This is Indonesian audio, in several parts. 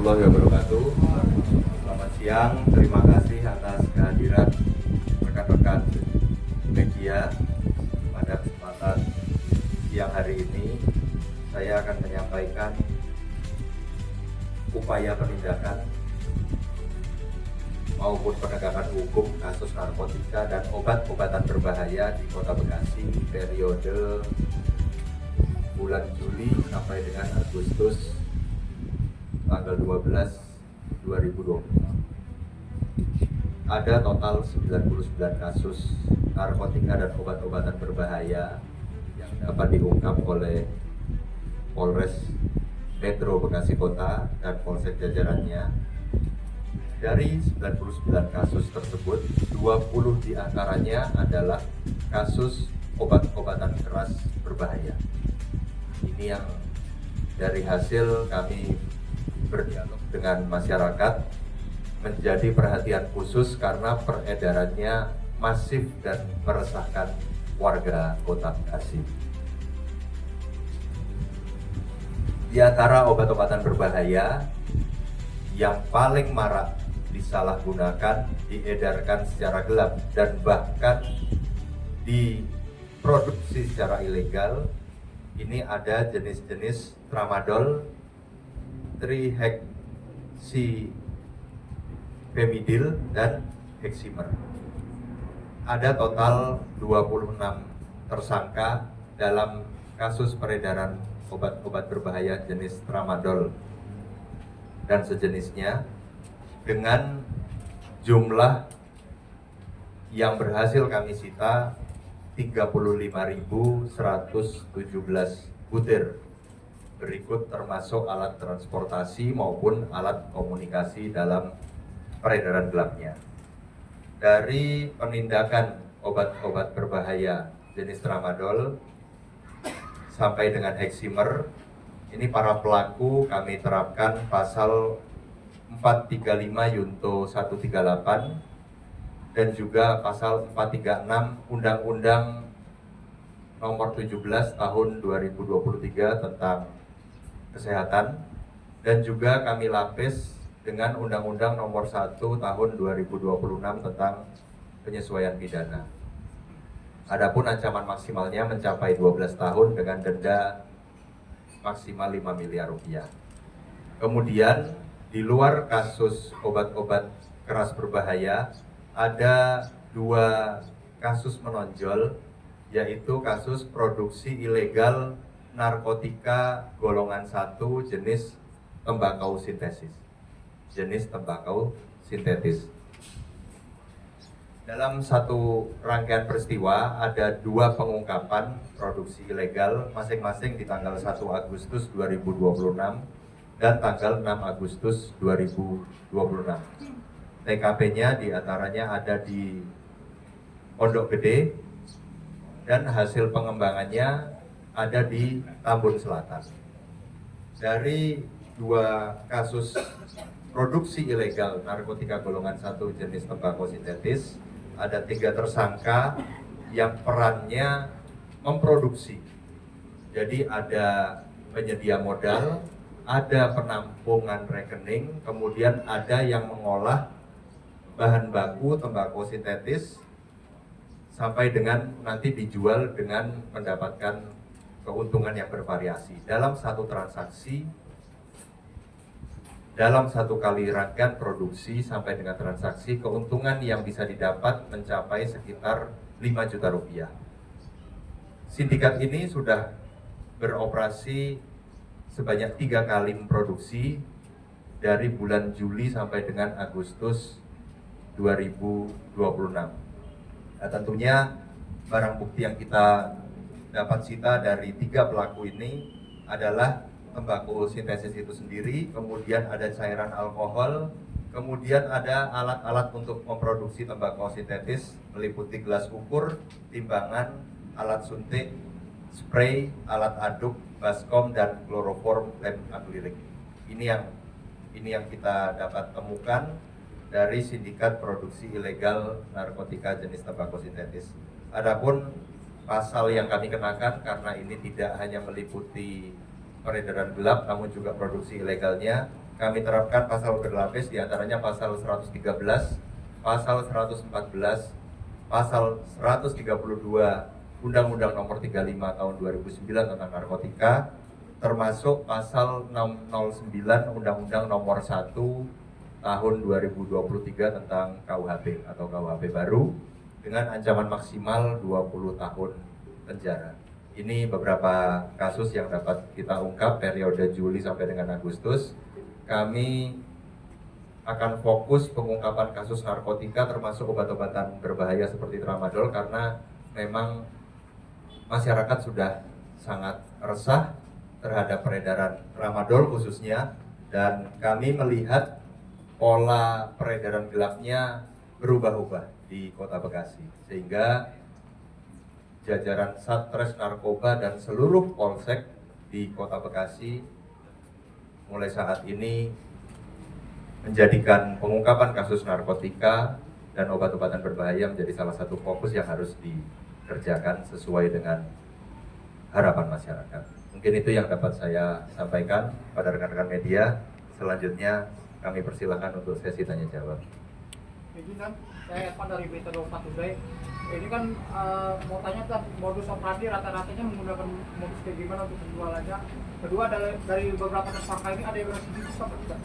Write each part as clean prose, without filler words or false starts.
warahmatullahi wabarakatuh. Selamat siang, terima kasih atas kehadiran rekan-rekan media. Pada kesempatan siang hari ini, saya akan menyampaikan upaya penindakan maupun penegakan hukum kasus narkotika dan obat-obatan berbahaya di Kota Bekasi periode bulan Juli sampai dengan Agustus tanggal 12 2020. Ada total 99 kasus narkotika dan obat-obatan berbahaya yang dapat diungkap oleh Polres Metro Bekasi Kota dan Polsek jajarannya. Dari 99 kasus tersebut, 20 diantaranya adalah kasus obat-obatan keras berbahaya. Ini yang dari hasil kami berdialog dengan masyarakat menjadi perhatian khusus karena peredarannya masif dan meresahkan warga Kota Bekasi. Di antara obat-obatan berbahaya yang paling marak disalahgunakan, diedarkan secara gelap dan bahkan diproduksi secara ilegal, ini ada jenis-jenis tramadol, trihexyphenidyl dan heximer. Ada total 26 tersangka dalam kasus peredaran obat-obat berbahaya jenis tramadol dan sejenisnya, dengan jumlah yang berhasil kami sita 35.117 butir. Berikut termasuk alat transportasi maupun alat komunikasi dalam peredaran gelapnya. Dari penindakan obat-obat berbahaya jenis tramadol sampai dengan heximer, ini para pelaku kami terapkan pasal 435 Yunto 138 dan juga pasal 436 Undang-Undang Nomor 17 Tahun 2023 tentang Kesehatan, dan juga kami lapis dengan Undang-Undang Nomor 1 Tahun 2026 tentang Penyesuaian Pidana. Adapun ancaman maksimalnya mencapai 12 tahun dengan denda maksimal 5 miliar rupiah. Kemudian di luar kasus obat-obat keras berbahaya, ada 2 kasus menonjol, yaitu kasus produksi ilegal narkotika golongan 1 jenis tembakau sintetis. Dalam satu rangkaian peristiwa ada 2 pengungkapan produksi ilegal masing-masing di tanggal 1 Agustus 2026 dan tanggal 6 Agustus 2026. TKP-nya diantaranya ada di Pondok Gede dan hasil pengembangannya ada di Tambun Selatan. Dari 2 kasus produksi ilegal narkotika golongan 1 jenis tembakau sintetis, ada 3 tersangka yang perannya memproduksi. Jadi ada penyedia modal, ada penampungan rekening, kemudian ada yang mengolah bahan baku tembakau sintetis sampai dengan nanti dijual dengan mendapatkan keuntungan yang bervariasi. Dalam satu transaksi, dalam satu kali rangkaian produksi sampai dengan transaksi, keuntungan yang bisa didapat mencapai sekitar 5 juta rupiah. Sindikat ini sudah beroperasi sebanyak 3 kali memproduksi dari bulan Juli sampai dengan Agustus 2026. Nah, tentunya barang bukti yang kita dapat sita dari 3 pelaku ini adalah tembakau sintetis itu sendiri, kemudian ada cairan alkohol, kemudian ada alat-alat untuk memproduksi tembakau sintetis meliputi gelas ukur, timbangan, alat suntik, spray, alat aduk, baskom, dan kloroform lem akrilik. Ini yang kita dapat temukan dari sindikat produksi ilegal narkotika jenis tembakau sintetis. Adapun pasal yang kami kenakan karena ini tidak hanya meliputi peredaran gelap namun juga produksi ilegalnya. Kami terapkan pasal berlapis, diantaranya pasal 113, pasal 114, pasal 132 Undang-Undang Nomor 35 Tahun 2009 tentang narkotika, termasuk pasal 609 Undang-Undang Nomor 1 Tahun 2023 tentang KUHP atau KUHP baru dengan ancaman maksimal 20 tahun penjara. Ini beberapa kasus yang dapat kita ungkap periode Juli sampai dengan Agustus. Kami akan fokus pengungkapan kasus narkotika termasuk obat-obatan berbahaya seperti tramadol karena memang masyarakat sudah sangat resah terhadap peredaran tramadol khususnya, dan kami melihat pola peredaran gelapnya berubah-ubah di Kota Bekasi, sehingga jajaran Satres Narkoba dan seluruh polsek di Kota Bekasi mulai saat ini menjadikan pengungkapan kasus narkotika dan obat-obatan berbahaya menjadi salah satu fokus yang harus dikerjakan sesuai dengan harapan masyarakat. Mungkin itu yang dapat saya sampaikan pada rekan-rekan media. Selanjutnya kami persilahkan untuk sesi tanya jawab. Ini kan saya Evan dari Berita 24 Today. Ini kan mau tanya kan modus operandi rata-ratanya menggunakan modus kayak gimana untuk penjualannya. Kedua dari beberapa tersangka ini ada yang residivis apa tidak?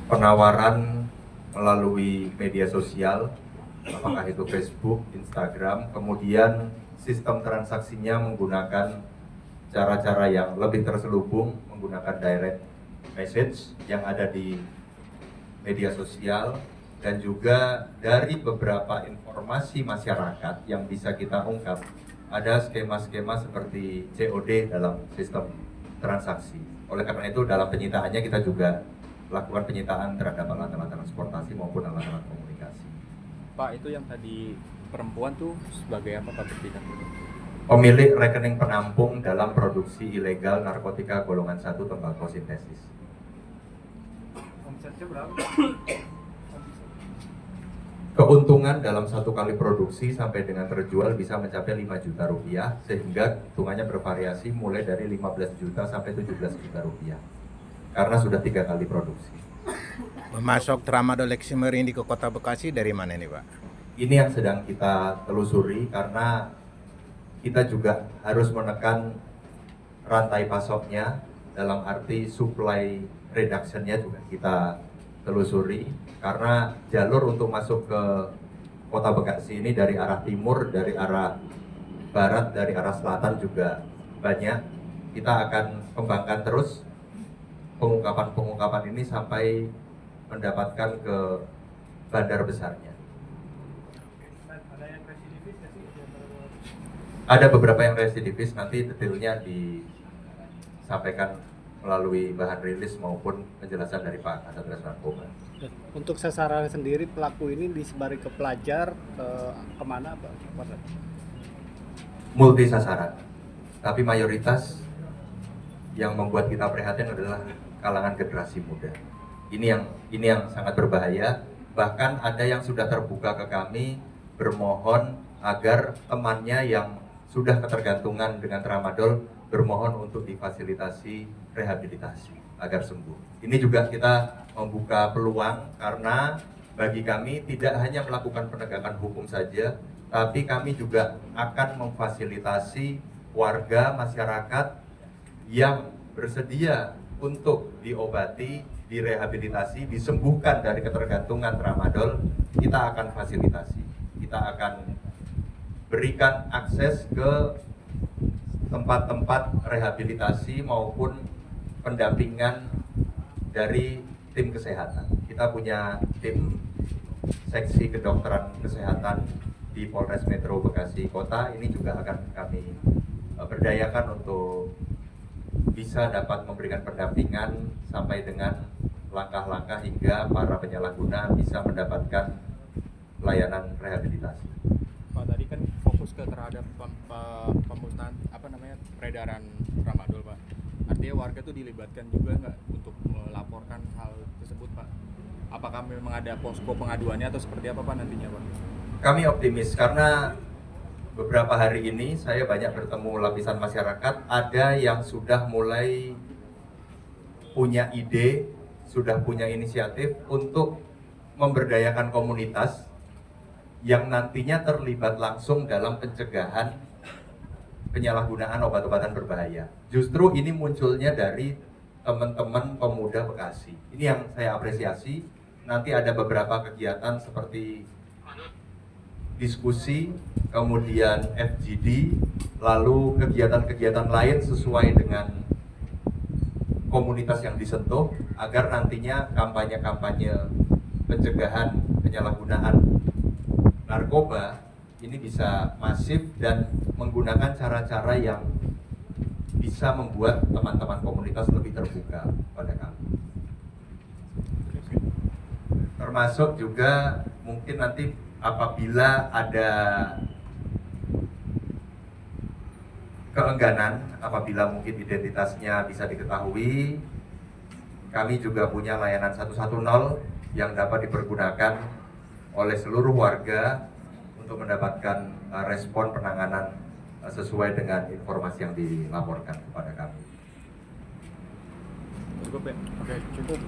Penawaran melalui media sosial, apakah itu Facebook, Instagram, kemudian sistem transaksinya menggunakan cara-cara yang lebih terselubung, menggunakan direct message yang ada di media sosial, dan juga dari beberapa informasi masyarakat yang bisa kita ungkap, ada skema-skema seperti COD dalam sistem transaksi. Oleh karena itu dalam penyitaannya kita juga lakukan penyitaan terhadap alat-alat transportasi maupun alat-alat komunikasi. Pak, itu yang tadi perempuan tuh sebagai apa Pak bertindak? Pemilik rekening penampung dalam produksi ilegal narkotika golongan 1 tembakau sintesis. Omsetnya berapa? Keuntungan dalam satu kali produksi sampai dengan terjual bisa mencapai 5 juta rupiah, sehingga hitungannya bervariasi mulai dari 15 juta sampai 17 juta rupiah karena sudah 3 kali produksi. Memasok tramadol Leximering di Kota Bekasi dari mana nih Pak? Ini yang sedang kita telusuri karena kita juga harus menekan rantai pasoknya, dalam arti supply reduction-nya juga kita telusuri, karena jalur untuk masuk ke Kota Bekasi ini dari arah timur, dari arah barat, dari arah selatan juga banyak. Kita akan kembangkan terus pengungkapan ini sampai mendapatkan ke bandar besarnya. Ada yang residivis nggak sih? Ada beberapa yang residivis, nanti detailnya disampaikan melalui bahan rilis maupun penjelasan dari Pak Kasatgas Narkoba. Untuk sasaran sendiri pelaku ini disebari ke pelajar, kemana Pak? Multi sasaran, tapi mayoritas yang membuat kita prihatin adalah kalangan generasi muda. Ini yang sangat berbahaya. Bahkan ada yang sudah terbuka ke kami bermohon agar temannya yang sudah ketergantungan dengan tramadol bermohon untuk difasilitasi rehabilitasi agar sembuh. Ini juga kita membuka peluang karena bagi kami tidak hanya melakukan penegakan hukum saja, tapi kami juga akan memfasilitasi warga masyarakat yang bersedia untuk diobati, direhabilitasi, disembuhkan dari ketergantungan tramadol. Kita akan fasilitasi, kita akan berikan akses ke tempat-tempat rehabilitasi maupun pendampingan dari tim kesehatan. Kita punya tim seksi kedokteran kesehatan di Polres Metro Bekasi Kota. Ini juga akan kami berdayakan untuk bisa dapat memberikan pendampingan sampai dengan langkah-langkah hingga para penyalahguna bisa mendapatkan layanan rehabilitasi. Pak, tadi kan fokus ke terhadap pemusnahan peredaran tramadol Pak. Artinya warga tuh dilibatkan juga nggak untuk melaporkan hal tersebut Pak? Apakah memang ada posko pengaduannya atau seperti apa Pak nantinya Pak? Kami optimis karena beberapa hari ini saya banyak bertemu lapisan masyarakat, ada yang sudah mulai punya ide, sudah punya inisiatif untuk memberdayakan komunitas yang nantinya terlibat langsung dalam pencegahan penyalahgunaan obat-obatan berbahaya. Justru ini munculnya dari teman-teman pemuda Bekasi. Ini yang saya apresiasi. Nanti ada beberapa kegiatan seperti diskusi, kemudian FGD, lalu kegiatan-kegiatan lain sesuai dengan komunitas yang disentuh, agar nantinya kampanye-kampanye pencegahan penyalahgunaan narkoba ini bisa masif dan menggunakan cara-cara yang bisa membuat teman-teman komunitas lebih terbuka pada kami. Termasuk juga mungkin nanti apabila ada keengganan, apabila mungkin identitasnya bisa diketahui, kami juga punya layanan 110 yang dapat dipergunakan oleh seluruh warga untuk mendapatkan respon penanganan sesuai dengan informasi yang dilaporkan kepada kami. Cukup ya? Oke, cukup.